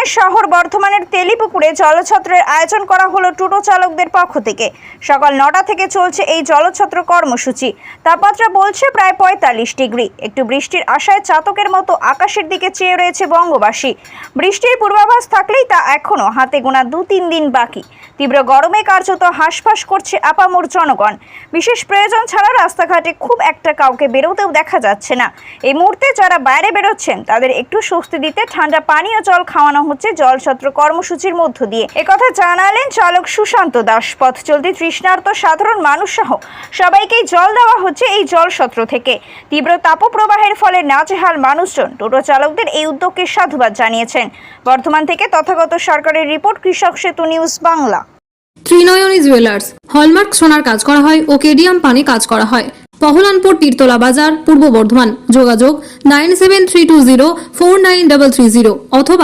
বীরভূমের শহর বর্ধমানের তেলিপুকুরে জলছত্রের আয়োজন করা হলো টোটো চালকদের পক্ষ থেকে। সকাল 9টা থেকে চলছে এই জলছত্র কর্মসূচি। তাপমাত্রা বলছে প্রায় 45 ডিগ্রি। একটু বৃষ্টির আশায় চাতকের মতো আকাশের দিকে চেয়ে রয়েছে বঙ্গবাসী। বৃষ্টির পূর্বাভাস থাকলেই তা এখনো হাতে গোনা 2-3 দিন বাকি। তীব্র গরমে কার্যত হাঁসফাঁস করছে আপামর জনগণ। বিশেষ প্রয়োজন ছাড়া রাস্তাঘাটে খুব একটা কাউকে বেরোতেও দেখা যাচ্ছে না। এই মুহূর্তে যারা বাইরে বেরোচ্ছেন তাদের একটু স্বস্তি দিতে ঠান্ডা পানীয় জল খাওয়ানো হচ্ছে জলছত্র কর্মসূচির মধ্য দিয়ে। একথা জানালেন চালক সুশান্ত দাস। পথ চলতি তৃষ্ণার্ত সাধারণ মানুষ সহ সবাইকেই জল দেওয়া হচ্ছে এই জলছত্র থেকে। তীব্র তাপপ্রবাহের ফলে নাজেহাল মানুষজন টোটো চালকদের এই উদ্যোগকে সাধুবাদ জানিয়েছেন। বর্ধমান থেকে তথাগত সরকারের রিপোর্ট, কৃষক সেতু news Bangla. Trinayani jewellers hallmark সোনার কাজ করা হয় ও কেডিয়াম পানি কাজ করা হয়। পহলানপুর তীরতলা বাজার, পূর্ব বর্ধমান। যোগাযোগ 9732049330 অথবা